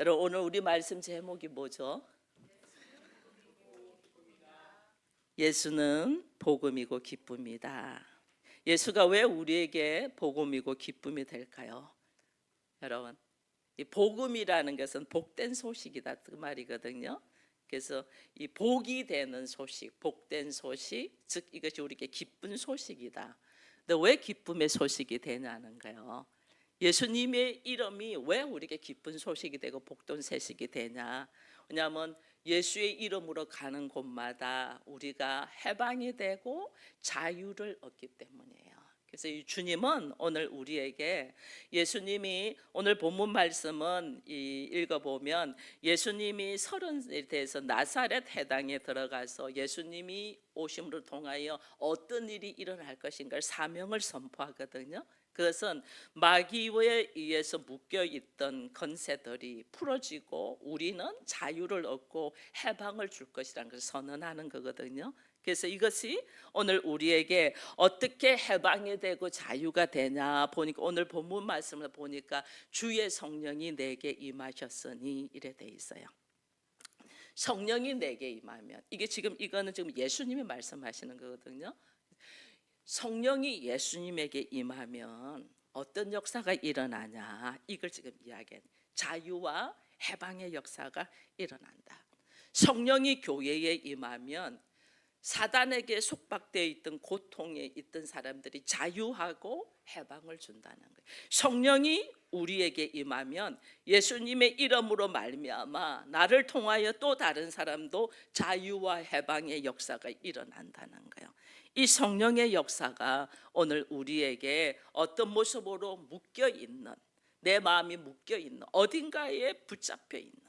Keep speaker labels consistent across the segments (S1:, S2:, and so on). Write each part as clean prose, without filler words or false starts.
S1: 여러분, 오늘 우리 말씀 제목이 뭐죠? 예수는 복음이고 기쁨이다. 예수가 왜 우리에게 복음이고 기쁨이 될까요? 여러분, 이 복음이라는 것은 복된 소식이다 그 말이거든요. 그래서 이 복이 되는 소식, 복된 소식, 즉 이것이 우리에게 기쁜 소식이다. 근데 왜 기쁨의 소식이 되냐는 거예요. 예수님의 이름이 왜 우리에게 기쁜 소식이 되고 복된 소식이 되냐? 왜냐하면 예수의 이름으로 가는 곳마다 우리가 해방이 되고 자유를 얻기 때문이에요. 그래서 이 주님은 오늘 우리에게, 예수님이 오늘 본문 말씀은 읽어보면 예수님이 30에 대해서 나사렛 해당에 들어가서 예수님이 오심으로 통하여 어떤 일이 일어날 것인가 사명을 선포하거든요. 그것은 마귀에 의해서 묶여있던 권세들이 풀어지고 우리는 자유를 얻고 해방을 줄 것이라는 것을 선언하는 거거든요. 그래서 이것이 오늘 우리에게 어떻게 해방이 되고 자유가 되냐 보니까, 오늘 본문 말씀을 보니까 주의 성령이 내게 임하셨으니 이래 돼 있어요. 성령이 내게 임하면, 이거는 지금 예수님이 말씀하시는 거거든요. 성령이 예수님에게 임하면 어떤 역사가 일어나냐, 이걸 지금 이야기해. 자유와 해방의 역사가 일어난다. 성령이 교회에 임하면 사단에게 속박되어 있던 고통에 있던 사람들이 자유하고 해방을 준다는 거예요. 성령이 우리에게 임하면 예수님의 이름으로 말미암아 나를 통하여 또 다른 사람도 자유와 해방의 역사가 일어난다는 거예요. 이 성령의 역사가 오늘 우리에게 어떤 모습으로 묶여 있는, 내 마음이 묶여 있는, 어딘가에 붙잡혀 있는,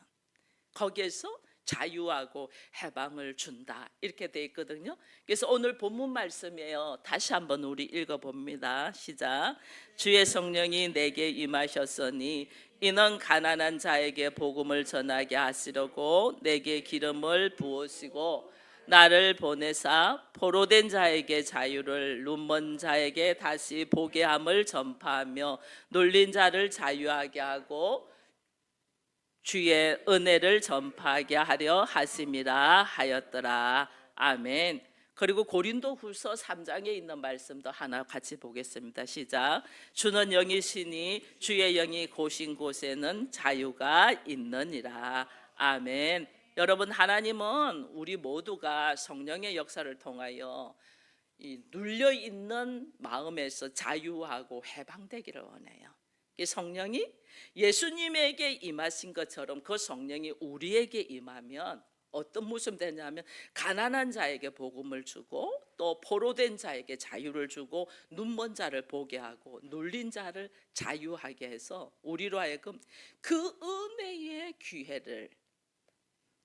S1: 거기에서 자유하고 해방을 준다 이렇게 돼 있거든요. 그래서 오늘 본문 말씀이에요. 다시 한번 우리 읽어봅니다. 시작. 주의 성령이 내게 임하셨으니 이는 가난한 자에게 복음을 전하게 하시려고 내게 기름을 부으시고 나를 보내사 포로된 자에게 자유를, 눈먼 자에게 다시 보게 함을 전파하며 눌린 자를 자유하게 하고 주의 은혜를 전파하게 하려 하심이라 하였더라. 아멘. 그리고 고린도후서 3장에 있는 말씀도 하나 같이 보겠습니다. 시작. 주는 영이시니 주의 영이 고신 곳에는 자유가 있느니라. 아멘. 여러분, 하나님은 우리 모두가 성령의 역사를 통하여 이 눌려 있는 마음에서 자유하고 해방되기를 원해요. 성령이 예수님에게 임하신 것처럼 그 성령이 우리에게 임하면 어떤 모습이 되냐면, 가난한 자에게 복음을 주고 또 포로된 자에게 자유를 주고 눈먼 자를 보게 하고 눌린 자를 자유하게 해서 우리로 하여금 그 은혜의 기회를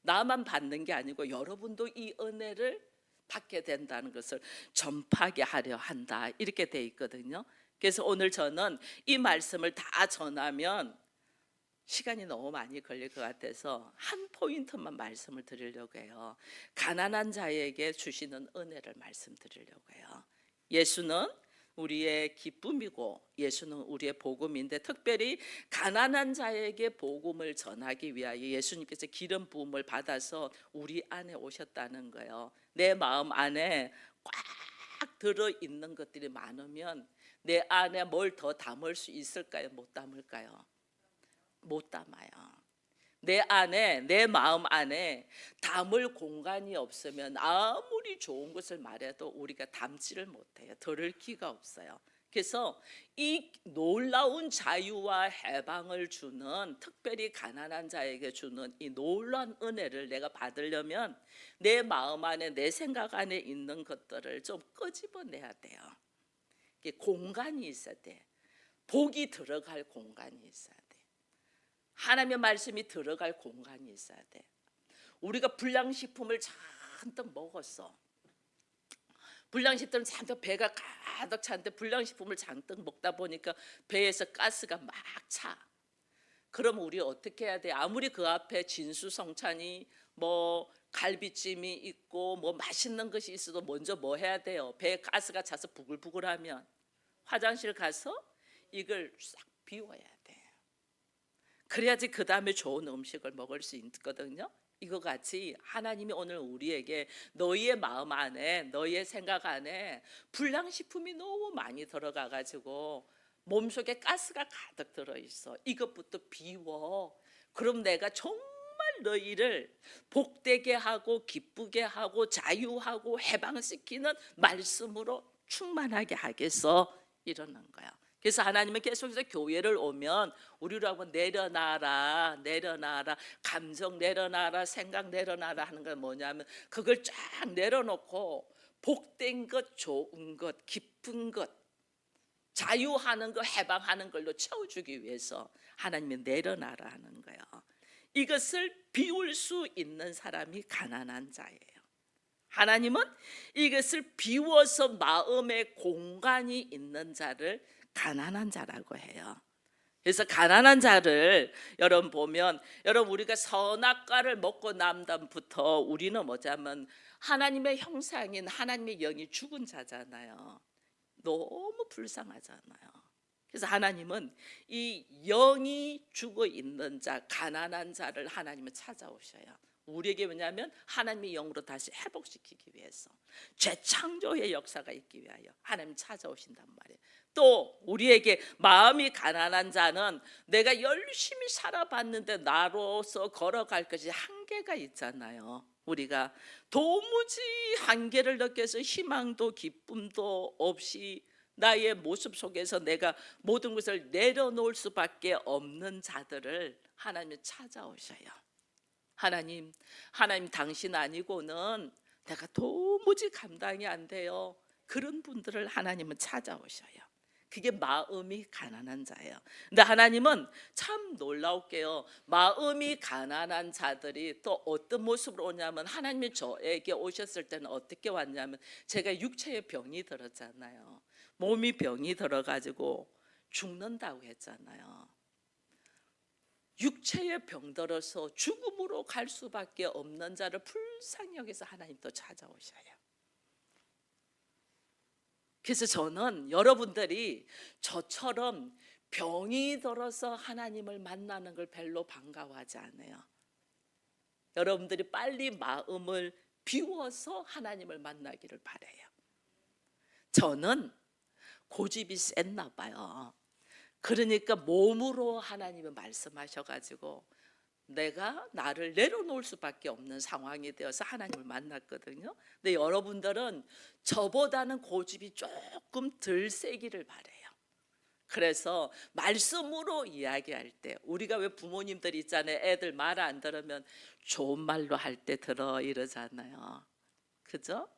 S1: 나만 받는 게 아니고 여러분도 이 은혜를 받게 된다는 것을 전파하게 하려 한다 이렇게 돼 있거든요. 그래서 오늘 저는 이 말씀을 다 전하면 시간이 너무 많이 걸릴 것 같아서 한 포인트만 말씀을 드리려고 해요. 가난한 자에게 주시는 은혜를 말씀드리려고 해요. 예수는 우리의 기쁨이고 예수는 우리의 복음인데, 특별히 가난한 자에게 복음을 전하기 위하여 예수님께서 기름 부음을 받아서 우리 안에 오셨다는 거예요. 내 마음 안에 꽉 들어있는 것들이 많으면 내 안에 뭘 더 담을 수 있을까요? 못 담을까요? 못 담아요. 내 안에, 내 마음 안에 담을 공간이 없으면 아무리 좋은 것을 말해도 우리가 담지를 못해요. 들을 기가 없어요. 그래서 이 놀라운 자유와 해방을 주는, 특별히 가난한 자에게 주는 이 놀라운 은혜를 내가 받으려면 내 마음 안에, 내 생각 안에 있는 것들을 좀 끄집어내야 돼요. 공간이 있어야 돼. 복이 들어갈 공간이 있어야 돼. 하나님의 말씀이 들어갈 공간이 있어야 돼. 우리가 불량식품을 잔뜩 먹었어. 불량식품은 잔뜩 배가 가득 차는데 불량식품을 잔뜩 먹다 보니까 배에서 가스가 막 차. 그럼 우리 어떻게 해야 돼? 아무리 그 앞에 진수성찬이 뭐 갈비찜이 있고 뭐 맛있는 것이 있어도 먼저 뭐 해야 돼요? 배에 가스가 차서 부글부글하면 화장실 가서 이걸 싹 비워야 돼. 그래야지 그 다음에 좋은 음식을 먹을 수 있거든요. 이거 같이 하나님이 오늘 우리에게 너희의 마음 안에, 너희의 생각 안에 불량식품이 너무 많이 들어가 가지고 몸속에 가스가 가득 들어있어. 이것부터 비워. 그럼 내가 정말 너희를 복되게 하고 기쁘게 하고 자유하고 해방시키는 말씀으로 충만하게 하겠어. 이러는 거야. 그래서 하나님은 계속해서 교회를 오면 우리라고 내려놔라, 내려놔라, 감정 내려놔라, 생각 내려놔라 하는 건 뭐냐면 그걸 쫙 내려놓고 복된 것, 좋은 것, 기쁜 것, 자유하는 것, 해방하는 걸로 채워주기 위해서 하나님이 내려놔라 하는 거예요. 이것을 비울 수 있는 사람이 가난한 자예요. 하나님은 이것을 비워서 마음의 공간이 있는 자를 가난한 자라고 해요. 그래서 가난한 자를 여러분 보면, 여러분 우리가 선악과를 먹고 난 다음부터 우리는 뭐냐면 하나님의 형상인 하나님의 영이 죽은 자잖아요. 너무 불쌍하잖아요. 그래서 하나님은 이 영이 죽어 있는 자, 가난한 자를 하나님은 찾아오셔요. 우리에게 뭐냐면 하나님의 영으로 다시 회복시키기 위해서, 재창조의 역사가 있기 위하여 하나님 찾아오신단 말이에요. 또 우리에게 마음이 가난한 자는 내가 열심히 살아봤는데 나로서 걸어갈 것이 한계가 있잖아요. 우리가 도무지 한계를 느껴서 희망도 기쁨도 없이 나의 모습 속에서 내가 모든 것을 내려놓을 수밖에 없는 자들을 하나님이 찾아오셔요. 하나님 당신 아니고는 내가 도무지 감당이 안 돼요. 그런 분들을 하나님은 찾아오셔요. 그게 마음이 가난한 자예요. 근데 하나님은 참 놀라울게요. 마음이 가난한 자들이 또 어떤 모습으로 오냐면, 하나님이 저에게 오셨을 때는 어떻게 왔냐면, 제가 육체의 병이 들었잖아요. 몸이 병이 들어가지고 죽는다고 했잖아요. 육체의 병 들어서 죽음으로 갈 수밖에 없는 자를 불쌍히 여기서 하나님 또 찾아오셔요. 그래서 저는 여러분들이 저처럼 병이 들어서 하나님을 만나는 걸 별로 반가워하지 않아요. 여러분들이 빨리 마음을 비워서 하나님을 만나기를 바라요. 저는 고집이 셌나 봐요. 그러니까 몸으로 하나님이 말씀하셔가지고 내가 나를 내려놓을 수밖에 없는 상황이 되어서 하나님을 만났거든요. 근데 여러분들은 저보다는 고집이 조금 덜 세기를 바라요. 그래서 말씀으로 이야기할 때, 우리가 왜 부모님들 있잖아요. 애들 말 안 들으면 좋은 말로 할 때 들어 이러잖아요. 그죠?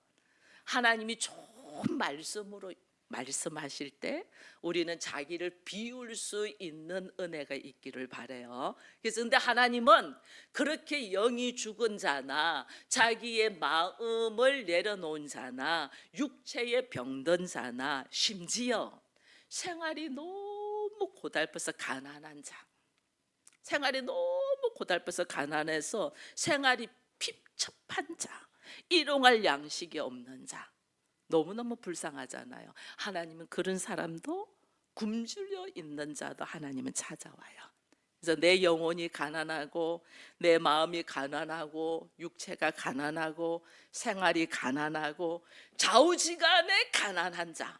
S1: 하나님이 좋은 말씀으로 말씀하실 때 우리는 자기를 비울 수 있는 은혜가 있기를 바라요. 그래서 근데 하나님은 그렇게 영이 죽은 자나 자기의 마음을 내려놓은 자나 육체에 병든 자나 심지어 생활이 너무 고달퍼서 가난한 자, 생활이 너무 고달퍼서 가난해서 생활이 핍첩한 자, 일용할 양식이 없는 자, 너무너무 불쌍하잖아요. 하나님은 그런 사람도, 굶주려 있는 자도 하나님은 찾아와요. 그래서 내 영혼이 가난하고 내 마음이 가난하고 육체가 가난하고 생활이 가난하고 좌우지간에 가난한 자,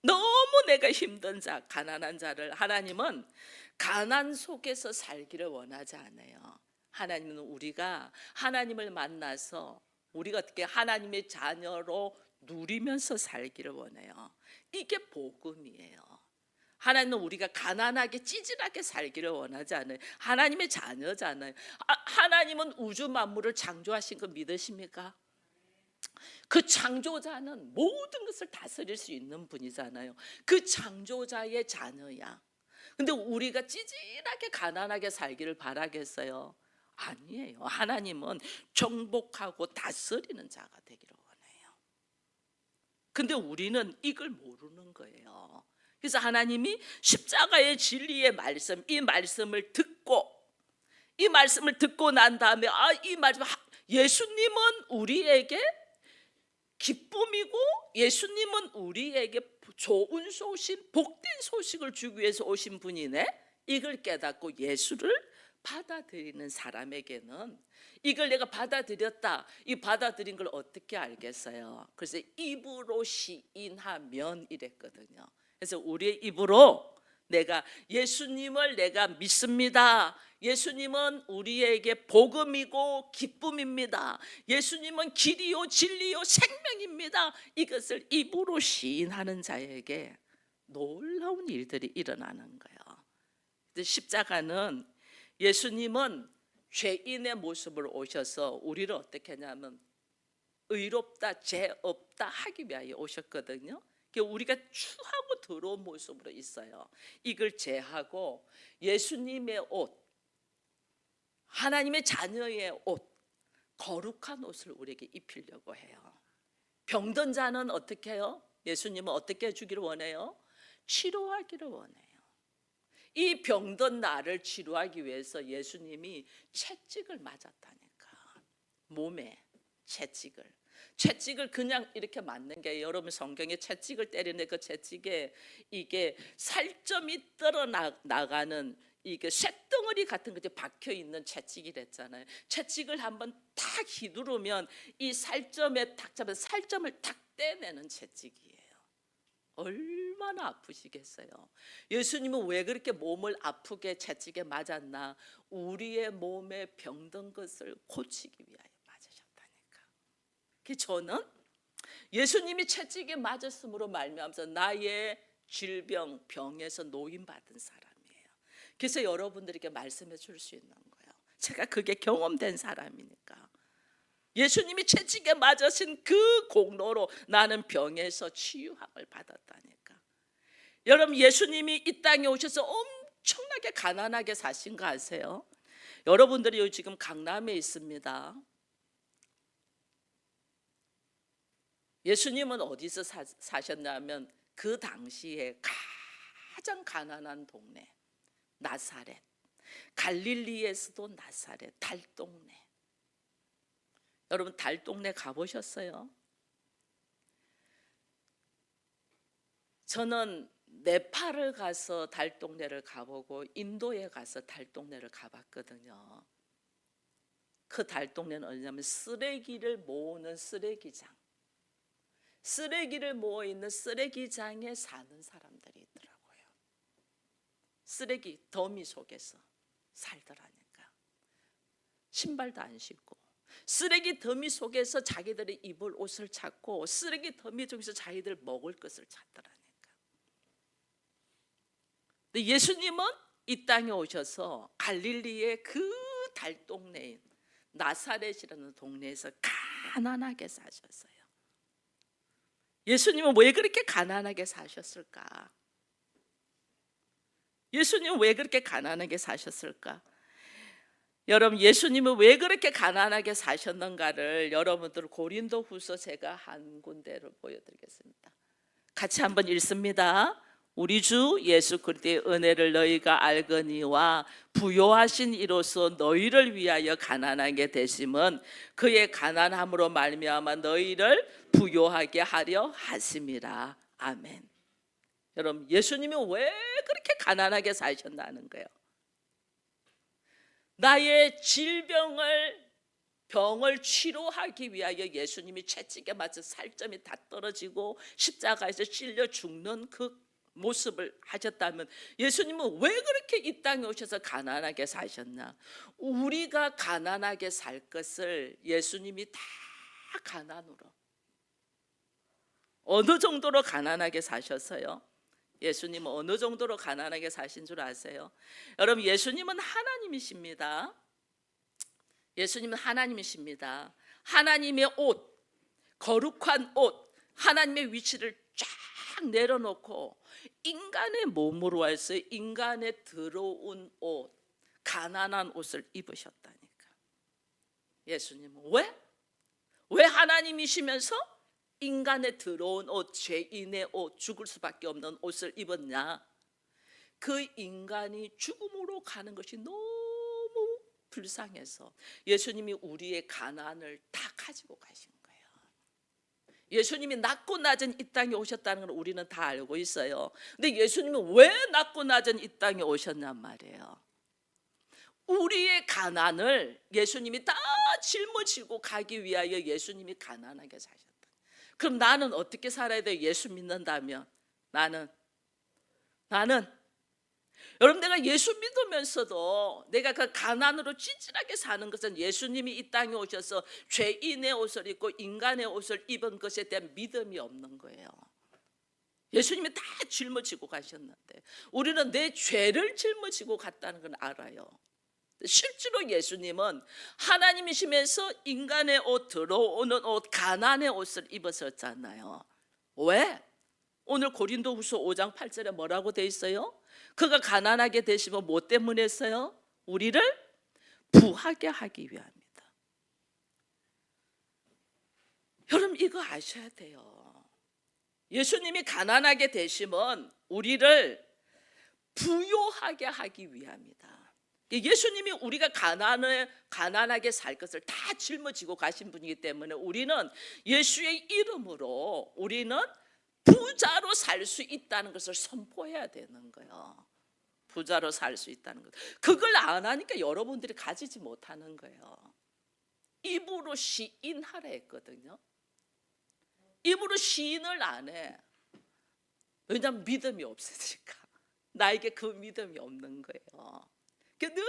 S1: 너무 내가 힘든 자, 가난한 자를 하나님은 가난 속에서 살기를 원하지 않아요. 하나님은 우리가 하나님을 만나서 우리가 어떻게 하나님의 자녀로 누리면서 살기를 원해요. 이게 복음이에요. 하나님은 우리가 가난하게 찌질하게 살기를 원하지 않아요. 하나님의 자녀잖아요. 하나님은 우주 만물을 창조하신 거 믿으십니까? 그 창조자는 모든 것을 다스릴 수 있는 분이잖아요. 그 창조자의 자녀야. 근데 우리가 찌질하게 가난하게 살기를 바라겠어요? 아니에요. 하나님은 정복하고 다스리는 자가 되기를 원해요. 근데 우리는 이걸 모르는 거예요. 그래서 하나님이 십자가의 진리의 말씀, 이 말씀을 듣고 난 다음에 이 말씀, 예수님은 우리에게 기쁨이고 예수님은 우리에게 좋은 소식, 복된 소식을 주기 위해서 오신 분이네. 이걸 깨닫고 예수를 받아들이는 사람에게는 이걸 내가 받아들였다, 이 받아들인 걸 어떻게 알겠어요? 그래서 입으로 시인하면 이랬거든요. 그래서 우리의 입으로 내가 예수님을 내가 믿습니다. 예수님은 우리에게 복음이고 기쁨입니다. 예수님은 길이요 진리요 생명입니다. 이것을 입으로 시인하는 자에게 놀라운 일들이 일어나는 거예요. 십자가는 예수님은 죄인의 모습으로 오셔서 우리를 어떻게 하냐면 의롭다 죄 없다 하기 위하여 오셨거든요. 우리가 추하고 더러운 모습으로 있어요. 이걸 제하고 예수님의 옷, 하나님의 자녀의 옷, 거룩한 옷을 우리에게 입히려고 해요. 병든 자는 어떻게 해요? 예수님은 어떻게 해주기를 원해요? 치료하기를 원해요. 이 병든 나를 치료하기 위해서 예수님이 채찍을 맞았다니까. 몸에 채찍을 그냥 이렇게 맞는 게, 여러분 성경에 채찍을 때리는 그 채찍에 이게 살점이 떨어 나가는 이게 쇳덩어리 같은 것이 박혀 있는 채찍이랬잖아요. 채찍을 한번 탁 휘두르면 이 살점에 탁 잡아 살점을 탁 떼내는 채찍이에요. 얼마나 아프시겠어요. 예수님은 왜 그렇게 몸을 아프게 채찍에 맞았나? 우리의 몸에 병든 것을 고치기 위하여 맞으셨다니까. 저는 예수님이 채찍에 맞았음으로 말미암아서 나의 질병, 병에서 노임받은 사람이에요. 그래서 여러분들에게 말씀해 줄 수 있는 거예요. 제가 그게 경험된 사람이니까. 예수님이 채찍에 맞으신 그 공로로 나는 병에서 치유함을 받았다니까. 여러분, 예수님이 이 땅에 오셔서 엄청나게 가난하게 사신 거 아세요? 여러분들이 지금 강남에 있습니다. 예수님은 어디서 사셨냐면 그 당시에 가장 가난한 동네 나사렛, 갈릴리에서도 나사렛, 달동네. 여러분 달동네 가보셨어요? 저는 네팔을 가서 달동네를 가보고 인도에 가서 달동네를 가봤거든요. 그 달동네는 어디냐면 쓰레기를 모으는 쓰레기장, 쓰레기를 모어 있는 쓰레기장에 사는 사람들이 있더라고요. 쓰레기 더미 속에서 살더라니까. 신발도 안 신고 쓰레기 더미 속에서 자기들의 입을 옷을 찾고 쓰레기 더미 중에서 자기들 먹을 것을 찾더라니까. 근데 예수님은 이 땅에 오셔서 갈릴리의 그 달동네인 나사렛이라는 동네에서 가난하게 사셨어요. 예수님은 왜 그렇게 가난하게 사셨을까? 예수님은 왜 그렇게 가난하게 사셨을까? 여러분, 예수님은 왜 그렇게 가난하게 사셨는가를 여러분들 고린도후서 제가 한 군데를 보여드리겠습니다. 같이 한번 읽습니다. 우리 주 예수 그리스도의 은혜를 너희가 알거니와 부요하신 이로써 너희를 위하여 가난하게 되심은 그의 가난함으로 말미암아 너희를 부요하게 하려 하심이라. 아멘. 여러분, 예수님이 왜 그렇게 가난하게 사셨나는 거예요? 나의 병을 치료하기 위하여 예수님이 채찍에 맞아 살점이 다 떨어지고 십자가에서 찔려 죽는 그 모습을 하셨다면 예수님은 왜 그렇게 이 땅에 오셔서 가난하게 사셨나? 우리가 가난하게 살 것을 예수님이 다 가난으로, 어느 정도로 가난하게 사셨어요? 예수님은 어느 정도로 가난하게 사신 줄 아세요? 여러분, 예수님은 하나님이십니다. 예수님은 하나님이십니다. 하나님의 옷, 거룩한 옷, 하나님의 위치를 쫙 내려놓고 인간의 몸으로 와서 인간의 더러운 옷, 가난한 옷을 입으셨다니까. 예수님은 왜 하나님이시면서 인간의 더러운 옷, 죄인의 옷, 죽을 수밖에 없는 옷을 입었냐? 그 인간이 죽음으로 가는 것이 너무 불쌍해서 예수님이 우리의 가난을 다 가지고 가신 거예요. 예수님이 낮고 낮은 이 땅에 오셨다는 걸 우리는 다 알고 있어요. 근데 예수님은 왜 낮고 낮은 이 땅에 오셨냔 말이에요. 우리의 가난을 예수님이 다 짊어지고 가기 위하여 예수님이 가난하게 사셨다. 그럼 나는 어떻게 살아야 돼? 예수 믿는다면 나는 여러분, 내가 예수 믿으면서도 내가 그 가난으로 찌질하게 사는 것은 예수님이 이 땅에 오셔서 죄인의 옷을 입고 인간의 옷을 입은 것에 대한 믿음이 없는 거예요. 예수님이 다 짊어지고 가셨는데 우리는 내 죄를 짊어지고 갔다는 걸 알아요. 실제로 예수님은 하나님이시면서 인간의 옷, 들어오는 옷, 가난의 옷을 입으셨잖아요. 왜? 오늘 고린도후서 5장 8절에 뭐라고 돼 있어요? 그가 가난하게 되시면 뭐 때문에 했어요? 우리를 부하게 하기 위함이다. 여러분, 이거 아셔야 돼요. 예수님이 가난하게 되시면 우리를 부요하게 하기 위함이다. 예수님이 우리가 가난하게 살 것을 다 짊어지고 가신 분이기 때문에 우리는 예수의 이름으로 우리는 부자로 살 수 있다는 것을 선포해야 되는 거예요. 부자로 살 수 있다는 것. 그걸 안 하니까 여러분들이 가지지 못하는 거예요. 입으로 시인하라 했거든요. 입으로 시인을 안 해. 왜냐하면 믿음이 없으니까. 나에게 그 믿음이 없는 거예요. 늘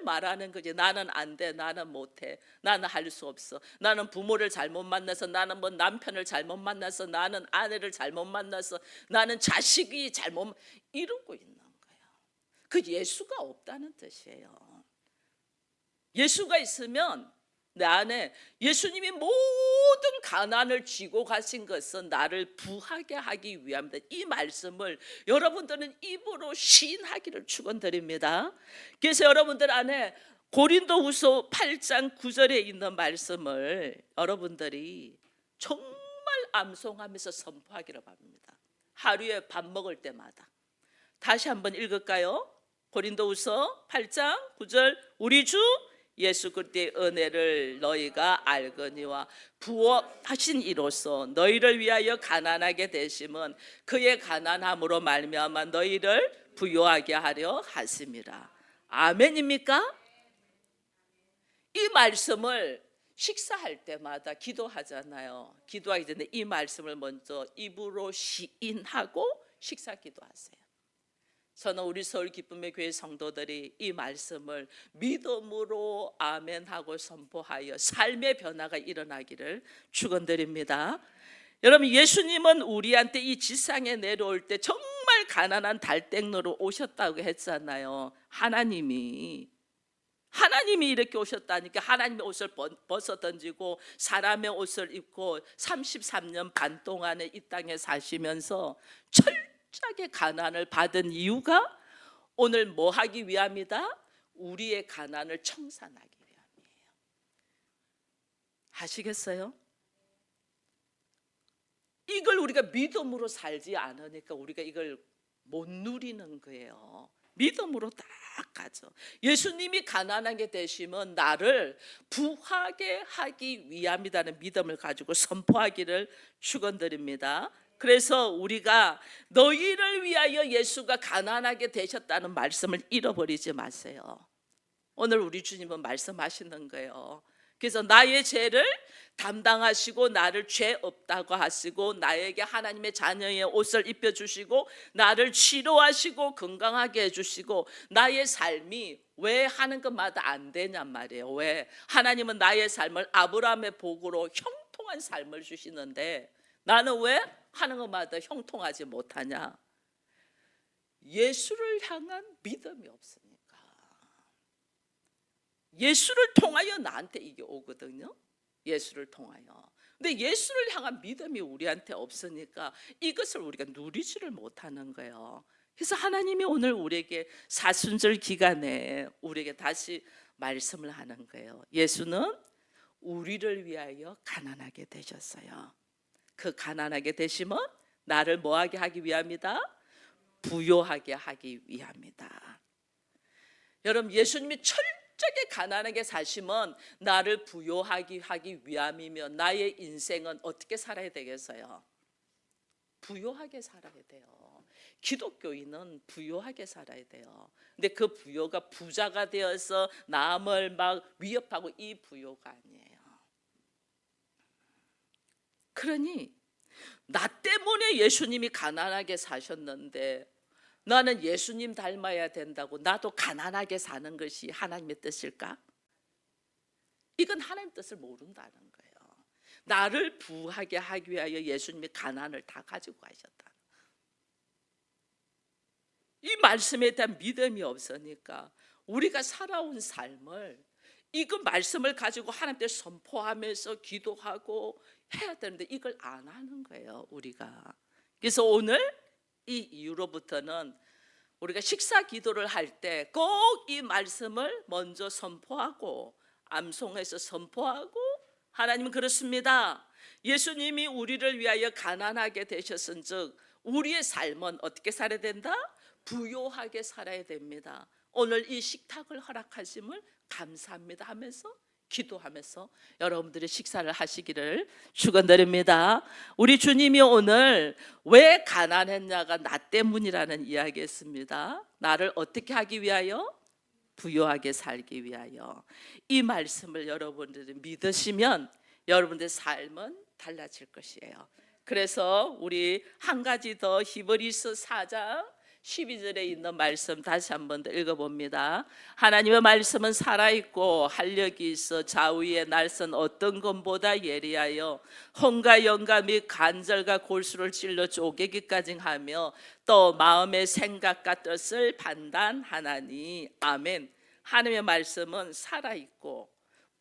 S1: 말하는 거지. 나는 안 돼, 나는 못해, 나는 할 수 없어, 나는 부모를 잘못 만나서, 나는 뭐 남편을 잘못 만나서, 나는 아내를 잘못 만나서, 나는 자식이 잘못, 이러고 있는 거예요. 그 예수가 없다는 뜻이에요. 예수가 있으면 내 안에 예수님이 모든 가난을 쥐고 가신 것은 나를 부하게 하기 위함이다. 이 말씀을 여러분들은 입으로 시인하기를 축원드립니다. 그래서 여러분들 안에 고린도후서 8장 9절에 있는 말씀을 여러분들이 정말 암송하면서 선포하기를 바랍니다. 하루에 밥 먹을 때마다. 다시 한번 읽을까요? 고린도후서 8장 9절. 우리 주 예수 그리스도의 은혜를 너희가 알거니와 부어하신 이로써 너희를 위하여 가난하게 되심은 그의 가난함으로 말미암아 너희를 부요하게 하려 하심이라. 아멘입니까? 이 말씀을 식사할 때마다 기도하잖아요. 기도하기 전에 이 말씀을 먼저 입으로 시인하고 식사 기도하세요. 저는 우리 서울 기쁨의 교회 성도들이 이 말씀을 믿음으로 아멘하고 선포하여 삶의 변화가 일어나기를 축원드립니다. 여러분, 예수님은 우리한테 이 지상에 내려올 때 정말 가난한 달땡로로 오셨다고 했잖아요. 하나님이 이렇게 오셨다니까. 하나님의 옷을 벗어 던지고 사람의 옷을 입고 33년 반 동안에 이 땅에 사시면서 철저하게 가난을 받은 이유가 오늘 뭐 하기 위함이다? 우리의 가난을 청산하기 위함이에요. 아시겠어요? 이걸 우리가 믿음으로 살지 않으니까 우리가 이걸 못 누리는 거예요. 믿음으로 딱 가죠. 예수님이 가난하게 되시면 나를 부하게 하기 위함이라는 믿음을 가지고 선포하기를 축원드립니다. 그래서 우리가 너희를 위하여 예수가 가난하게 되셨다는 말씀을 잃어버리지 마세요. 오늘 우리 주님은 말씀하시는 거예요. 그래서 나의 죄를 담당하시고 나를 죄 없다고 하시고 나에게 하나님의 자녀의 옷을 입혀주시고 나를 치료하시고 건강하게 해주시고 나의 삶이 왜 하는 것마다 안 되냔 말이에요. 왜? 하나님은 나의 삶을 아브라함의 복으로 형통한 삶을 주시는데 나는 왜 하는 것마다 형통하지 못하냐? 예수를 향한 믿음이 없으니까. 예수를 통하여 나한테 이게 오거든요. 예수를 통하여. 근데 예수를 향한 믿음이 우리한테 없으니까 이것을 우리가 누리지를 못하는 거예요. 그래서 하나님이 오늘 우리에게 사순절 기간에 우리에게 다시 말씀을 하는 거예요. 예수는 우리를 위하여 가난하게 되셨어요. 그 가난하게 되시면 나를 뭐하게 하기 위함이다? 부요하게 하기 위함이다. 여러분, 예수님이 철저히 갑자기 가난하게 사시면 나를 하기 위함이면 나의 인생은 어떻게 살아야 되겠어요? 부요하게 살아야 돼요. 기독교인은 부요하게 살아야 돼요. 근데 그 부요가 부자가 되어서 남을 막 위협하고 이 부요가 아니에요. 그러니 나 때문에 예수님이 가난하게 사셨는데 나는 예수님 닮아야 된다고 나도 가난하게 사는 것이 하나님의 뜻일까? 이건 하나님 뜻을 모른다는 거예요. 나를 부하게 하기 위하여 예수님이 가난을 다 가지고 가셨다. 이 말씀에 대한 믿음이 없으니까 우리가 살아온 삶을 이거 말씀을 가지고 하나님께 선포하면서 기도하고 해야 되는데 이걸 안 하는 거예요, 우리가. 그래서 오늘 이 이후로부터는 우리가 식사 기도를 할 때 꼭 이 말씀을 먼저 선포하고 암송해서 선포하고, 하나님은 그렇습니다. 예수님이 우리를 위하여 가난하게 되셨은즉 우리의 삶은 어떻게 살아야 된다? 부요하게 살아야 됩니다. 오늘 이 식탁을 허락하심을 감사합니다 하면서 기도하면서 여러분들이 식사를 하시기를 축원드립니다. 우리 주님이 오늘 왜 가난했냐가 나 때문이라는 이야기했습니다. 나를 어떻게 하기 위하여? 부요하게 살기 위하여. 이 말씀을 여러분들이 믿으시면 여러분들의 삶은 달라질 것이에요. 그래서 우리 한 가지 더 히브리서 4장 12절에 있는 말씀 다시 한번 더 읽어봅니다. 하나님의 말씀은 살아있고 활력이 있어 좌우의 날선 어떤 것보다 예리하여 혼과 영과 및 관절과 골수를 찔러 쪼개기까지 하며 또 마음의 생각과 뜻을 판단하나니. 아멘. 하나님의 말씀은 살아있고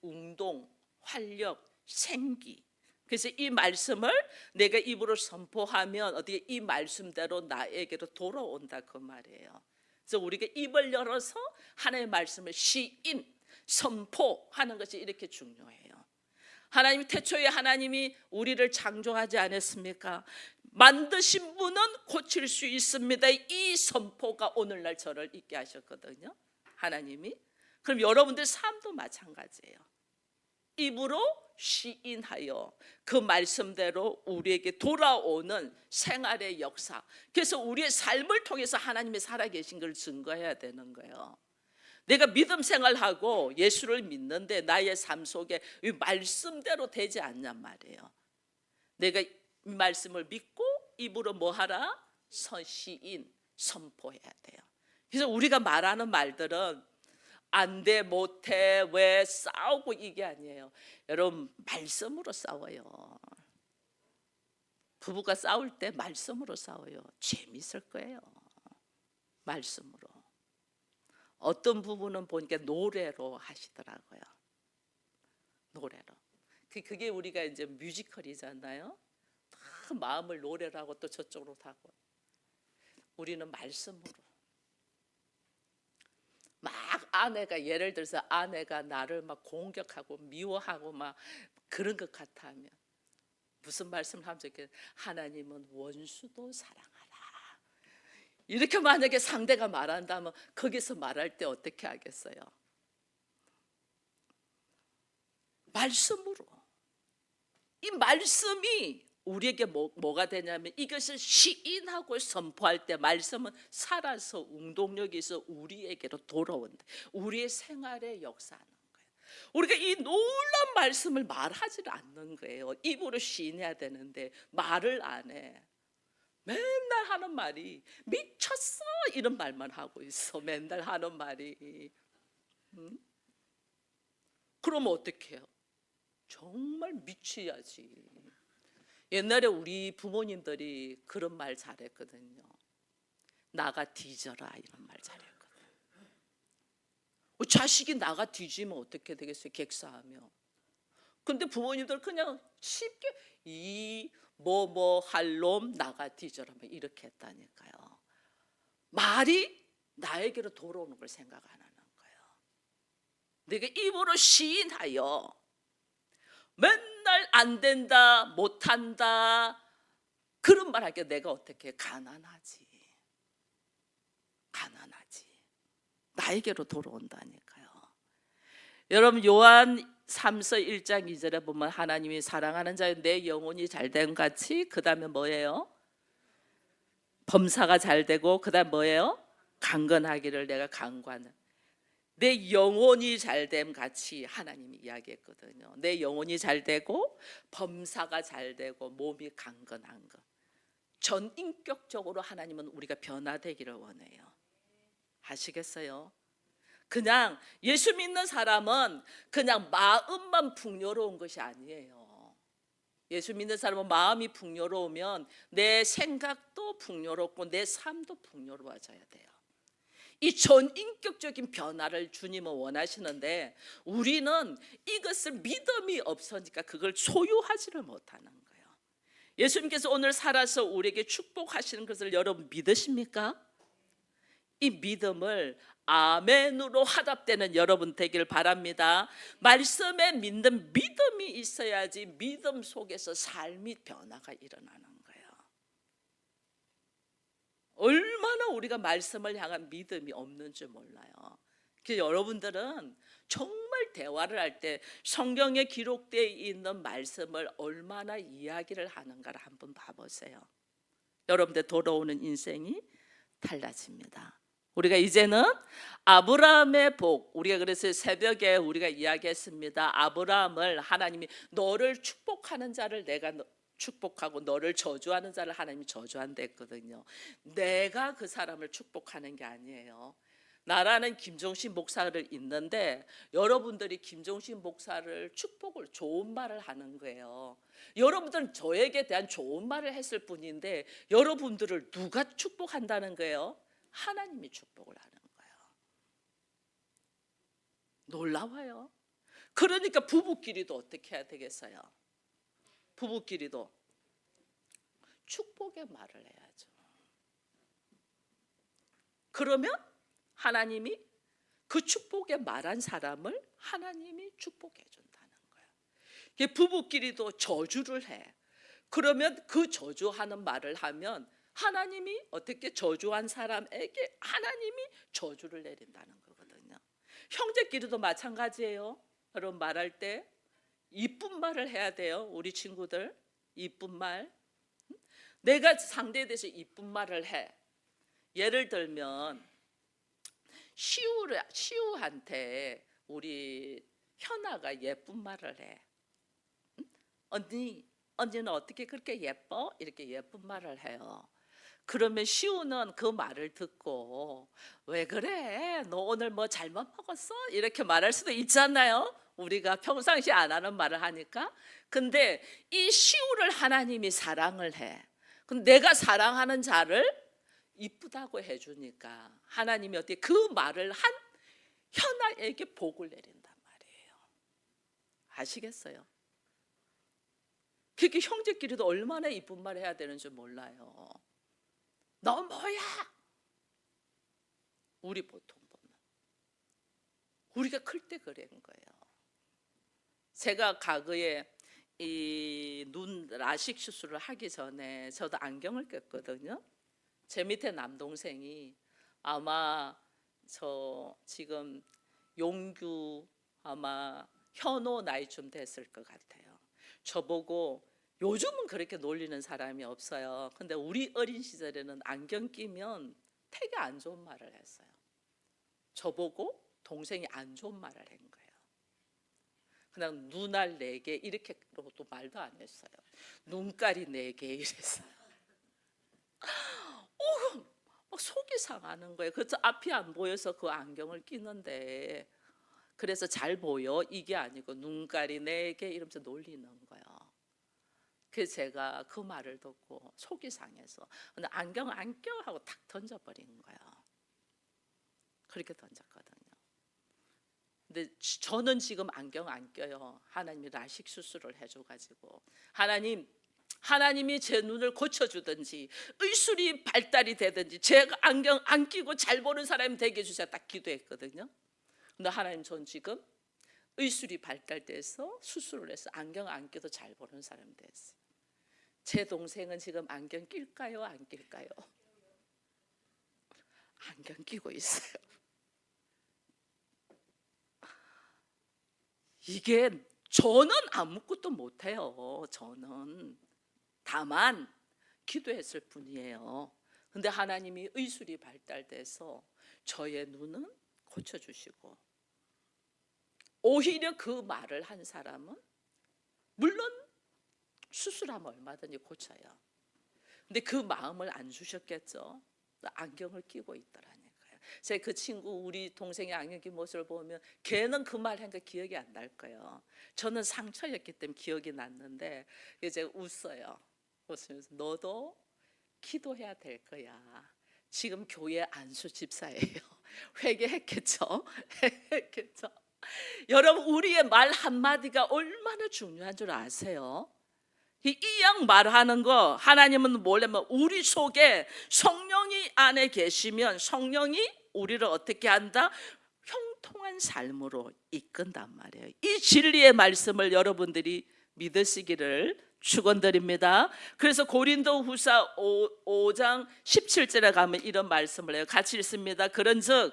S1: 운동, 활력, 생기. 그래서 이 말씀을 내가 입으로 선포하면 어떻게 이 말씀대로 나에게로 돌아온다 그 말이에요. 그래서 우리가 입을 열어서 하나님의 말씀을 시인, 선포하는 것이 이렇게 중요해요. 하나님 태초에 하나님이 우리를 창조하지 않았습니까? 만드신 분은 고칠 수 있습니다. 이 선포가 오늘날 저를 있게 하셨거든요, 하나님이. 그럼 여러분들 삶도 마찬가지예요. 입으로 시인하여 그 말씀대로 우리에게 돌아오는 생활의 역사. 그래서 우리의 삶을 통해서 하나님이 살아계신 걸 증거해야 되는 거예요. 내가 믿음 생활하고 예수를 믿는데 나의 삶 속에 이 말씀대로 되지 않냔 말이에요. 내가 이 말씀을 믿고 입으로 뭐 하라? 시인, 선포해야 돼요. 그래서 우리가 말하는 말들은 안 돼, 못해, 왜, 싸우고 이게 아니에요. 여러분 말씀으로 싸워요. 부부가 싸울 때 말씀으로 싸워요. 재밌을 거예요. 말씀으로. 어떤 부부는 보니까 노래로 하시더라고요. 노래로. 그게 우리가 이제 뮤지컬이잖아요. 다 마음을 노래로 하고 또 저쪽으로 하고. 우리는 말씀으로. 막 아내가, 예를 들어서 아내가 나를 막 공격하고 미워하고 막 그런 것 같다면 무슨 말씀을 하면 좋겠어요? 하나님은 원수도 사랑하라. 이렇게 만약에 상대가 말한다면 거기서 말할 때 어떻게 하겠어요? 말씀으로. 이 말씀이 우리에게 뭐가 되냐면 이것을 시인하고 선포할 때 말씀은 살아서 운동력이 있어 우리에게로 돌아온다. 우리의 생활에 역사하는 거예요. 우리가 이 놀라운 말씀을 말하지 않는 거예요. 입으로 시인해야 되는데 말을 안 해. 맨날 하는 말이 미쳤어 이런 말만 하고 있어. 맨날 하는 말이. 그러면 어떻게 해요? 정말 미쳐야지. 옛날에 우리 부모님들이 그런 말 잘했거든요. 나가 뒤져라 이런 말 잘했거든요. 자식이 나가 뒤지면 어떻게 되겠어요? 객사하며. 근데 부모님들 그냥 쉽게 이 뭐 할 놈 나가 뒤져라 이렇게 했다니까요. 말이 나에게로 돌아오는 걸 생각 안 하는 거예요. 내가 입으로 시인하여 맨날 안 된다, 못한다 그런 말 하게 내가 어떻게 해? 가난하지. 가난하지. 나에게로 돌아온다니까요. 여러분 요한 3서 1장 2절에 보면 하나님이 사랑하는 자여 내 영혼이 잘됨 같이 그 다음에 뭐예요? 범사가 잘되고 그 다음 뭐예요? 강건하기를 내가 강구하는. 내 영혼이 잘됨 같이 하나님이 이야기했거든요. 내 영혼이 잘되고 범사가 잘되고 몸이 강건한 것. 전인격적으로 하나님은 우리가 변화되기를 원해요. 아시겠어요? 그냥 예수 믿는 사람은 그냥 마음만 풍요로운 것이 아니에요. 예수 믿는 사람은 마음이 풍요로우면 내 생각도 풍요롭고 내 삶도 풍요로워져야 돼요. 이 전인격적인 변화를 주님은 원하시는데 우리는 이것을 믿음이 없으니까 그걸 소유하지를 못하는 거예요. 예수님께서 오늘 살아서 우리에게 축복하시는 것을 여러분 믿으십니까? 이 믿음을 아멘으로 화답되는 여러분 되길 바랍니다. 말씀에 믿는 믿음이 있어야지 믿음 속에서 삶이 변화가 일어나는 거예요. 얼마나 우리가 말씀을 향한 믿음이 없는지 몰라요. 그래서 여러분들은 정말 대화를 할 때 성경에 기록되어 있는 말씀을 얼마나 이야기를 하는가를 한번 봐보세요. 여러분들 돌아오는 인생이 달라집니다. 우리가 이제는 아브라함의 복, 우리가 그래서 새벽에 우리가 이야기했습니다. 아브라함을 하나님이 너를 축복하는 자를 내가 축복하고 너를 저주하는 자를 하나님이 저주한다 했거든요. 내가 그 사람을 축복하는 게 아니에요. 나라는 김종신 목사를 있는데 여러분들이 김종신 목사를 축복을 좋은 말을 하는 거예요. 여러분들은 저에게 대한 좋은 말을 했을 뿐인데 여러분들을 누가 축복한다는 거예요? 하나님이 축복을 하는 거예요. 놀라워요. 그러니까 부부끼리도 어떻게 해야 되겠어요? 부부끼리도 축복의 말을 해야죠. 그러면 하나님이 그 축복의 말한 사람을 하나님이 축복해 준다는 거예요. 부부끼리도 저주를 해. 그러면 그 저주하는 말을 하면 하나님이 어떻게 저주한 사람에게 하나님이 저주를 내린다는 거거든요. 형제끼리도 마찬가지예요. 여러분 말할 때 이쁜 말을 해야 돼요. 우리 친구들 이쁜 말. 내가 상대에 대해서 이쁜 말을 해. 예를 들면 시우한테 우리 현아가 예쁜 말을 해. 언니는 어떻게 그렇게 예뻐? 이렇게 예쁜 말을 해요. 그러면 시우는 그 말을 듣고 왜 그래? 너 오늘 뭐 잘못 먹었어? 이렇게 말할 수도 있잖아요. 우리가 평상시 안 하는 말을 하니까. 근데 이 시우를 하나님이 사랑을 해. 근데 내가 사랑하는 자를 이쁘다고 해주니까 하나님이 어떻게 그 말을 한 현아에게 복을 내린단 말이에요. 아시겠어요? 그렇게 형제끼리도 얼마나 이쁜 말 해야 되는지 몰라요. 너 뭐야? 우리 보통 보면 우리가 클 때 그런 거예요. 제가 과거에 이 눈 라식 수술을 하기 전에 저도 안경을 꼈거든요. 제 밑에 남동생이 아마 저 지금 용규 아마 현호 나이쯤 됐을 것 같아요. 저보고 요즘은 그렇게 놀리는 사람이 없어요. 근데 우리 어린 시절에는 안경 끼면 되게 안 좋은 말을 했어요. 저보고 동생이 안 좋은 말을 한 거예요. 그냥 눈알 4개 이렇게로도 말도 안 했어요. 눈깔이 4개 이랬어요. 막 속이 상하는 거예요. 그래서 앞이 안 보여서 그 안경을 끼는데 그래서 잘 보여 이게 아니고 눈깔이 4개 이러면서 놀리는 거예요. 그래서 제가 그 말을 듣고 속이 상해서 근데 안경 안 껴 하고 탁 던져버린 거예요. 그렇게 던졌거든요. 근데 저는 지금 안경 안 껴요. 하나님이 라식 수술을 해줘가지고 하나님이 제 눈을 고쳐주든지 의술이 발달이 되든지 제가 안경 안 끼고 잘 보는 사람이 되게 해주세요. 딱 기도했거든요. 근데 하나님 전 지금 의술이 발달돼서 수술을 해서 안경 안 끼도 잘 보는 사람이 됐어요. 제 동생은 지금 안경 낄까요? 안 낄까요? 안경 끼고 있어요. 이게 저는 아무것도 못해요. 저는 다만 기도했을 뿐이에요. 근데 하나님이 의술이 발달돼서 저의 눈은 고쳐주시고, 오히려 그 말을 한 사람은 물론 수술하면 얼마든지 고쳐요. 근데 그 마음을 안 주셨겠죠. 안경을 끼고 있더라니까요. 제가 그 친구, 우리 동생의 안경 낀 모습을 보면 걔는 그 말 한 거 기억이 안 날 거예요. 저는 상처였기 때문에 기억이 났는데 이제 웃어요. 웃으면서 너도 기도해야 될 거야. 지금 교회 안수 집사예요. 회개했겠죠? 했겠죠? 여러분, 우리의 말 한마디가 얼마나 중요한 줄 아세요? 이 양 말하는 거, 하나님은 뭐냐면 우리 속에 성령이 안에 계시면 성령이 우리를 어떻게 한다? 형통한 삶으로 이끈단 말이에요. 이 진리의 말씀을 여러분들이 믿으시기를 축원드립니다. 그래서 고린도후서 5장 17절에 가면 이런 말씀을 해요. 같이 읽습니다. 그런즉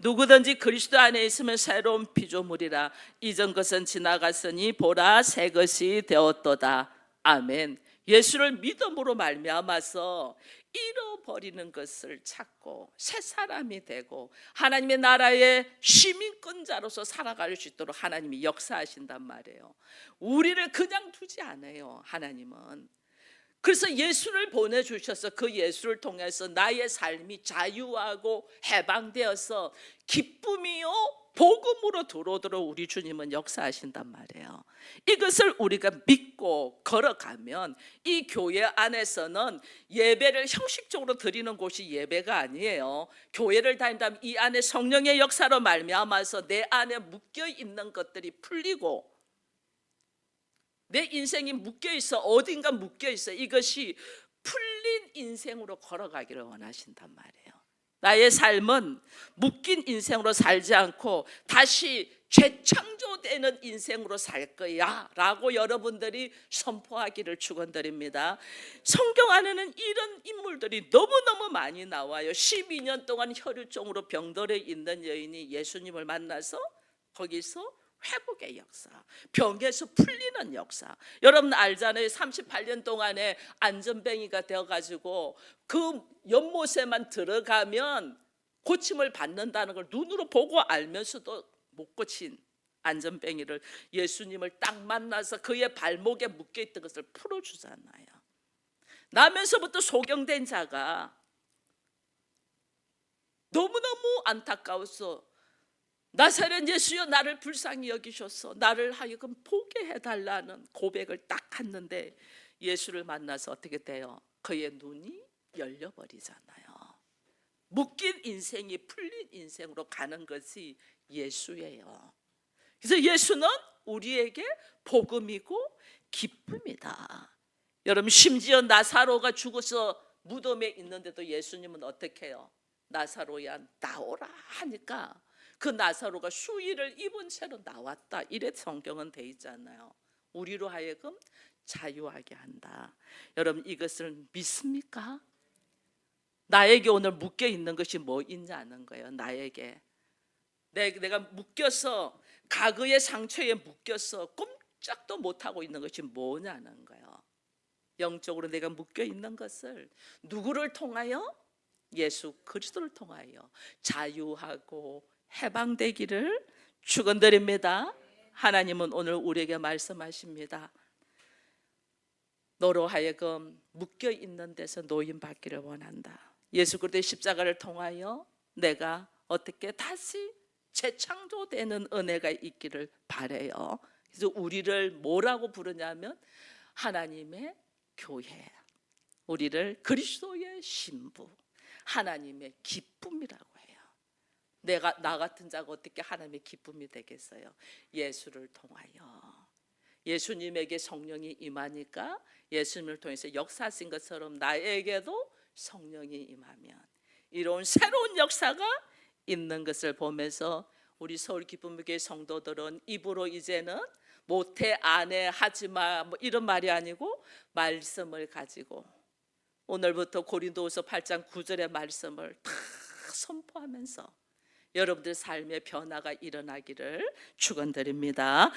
S1: 누구든지 그리스도 안에 있으면 새로운 피조물이라. 이전 것은 지나갔으니 보라 새 것이 되었도다. 아멘. 예수를 믿음으로 말미암아서 잃어버리는 것을 찾고 새 사람이 되고 하나님의 나라의 시민권자로서 살아갈 수 있도록 하나님이 역사하신단 말이에요. 우리를 그냥 두지 않아요, 하나님은. 그래서 예수를 보내주셔서 그 예수를 통해서 나의 삶이 자유하고 해방되어서 기쁨이요 복음으로 들어오도록 우리 주님은 역사하신단 말이에요. 이것을 우리가 믿고 걸어가면 이 교회 안에서는 예배를 형식적으로 드리는 곳이 예배가 아니에요. 교회를 다닌다면 이 안에 성령의 역사로 말미암아서 내 안에 묶여있는 것들이 풀리고 내 인생이 묶여있어, 어딘가 묶여있어. 이것이 풀린 인생으로 걸어가기를 원하신단 말이에요. 나의 삶은 묶인 인생으로 살지 않고 다시 재창조되는 인생으로 살 거야 라고 여러분들이 선포하기를 축원드립니다. 성경 안에는 이런 인물들이 너무너무 많이 나와요. 12년 동안 혈유증으로 병들어 있는 여인이 예수님을 만나서 거기서 회복의 역사, 병에서 풀리는 역사. 여러분 알잖아요. 38년 동안에 안전뱅이가 되어가지고 그 연못에만 들어가면 고침을 받는다는 걸 눈으로 보고 알면서도 못 고친 안전뱅이를 예수님을 딱 만나서 그의 발목에 묶여있던 것을 풀어주잖아요. 나면서부터 소경된 자가 너무너무 안타까워서 나사렛 예수여 나를 불쌍히 여기셔서 나를 하여금 보게 해달라는 고백을 딱 했는데 예수를 만나서 어떻게 돼요? 그의 눈이 열려버리잖아요. 묶인 인생이 풀린 인생으로 가는 것이 예수예요. 그래서 예수는 우리에게 복음이고 기쁨이다. 여러분 심지어 나사로가 죽어서 무덤에 있는데도 예수님은 어떻게 해요? 나사로야 나오라 하니까 그 나사로가 수의를 입은 채로 나왔다. 이래 성경은 돼 있잖아요. 우리로 하여금 자유하게 한다. 여러분 이것을 믿습니까? 나에게 오늘 묶여 있는 것이 뭐 있냐는 거예요. 나에게 내가 묶여서 과거의 상처에 묶여서 꼼짝도 못하고 있는 것이 뭐냐는 거예요. 영적으로 내가 묶여 있는 것을 누구를 통하여? 예수 그리스도를 통하여 자유하고 해방되기를 축원드립니다. 하나님은 오늘 우리에게 말씀하십니다. 너로 하여금 묶여 있는 데서 노임 받기를 원한다. 예수 그리스도의 십자가를 통하여 내가 어떻게 다시 재창조되는 은혜가 있기를 바라요. 그래서 우리를 뭐라고 부르냐면 하나님의 교회, 우리를 그리스도의 신부, 하나님의 기쁨이라고 해요. 나 같은 자가 어떻게 하나님의 기쁨이 되겠어요? 예수를 통하여. 예수님에게 성령이 임하니까 예수님을 통해서 역사하신 것처럼 나에게도 성령이 임하면 이런 새로운 역사가 있는 것을 보면서 우리 서울 기쁨교회 성도들은 입으로 이제는 못해 안해 하지마 뭐 이런 말이 아니고 말씀을 가지고 오늘부터 고린도후서 8장 9절의 말씀을 다 선포하면서 여러분들 삶의 변화가 일어나기를 축원드립니다.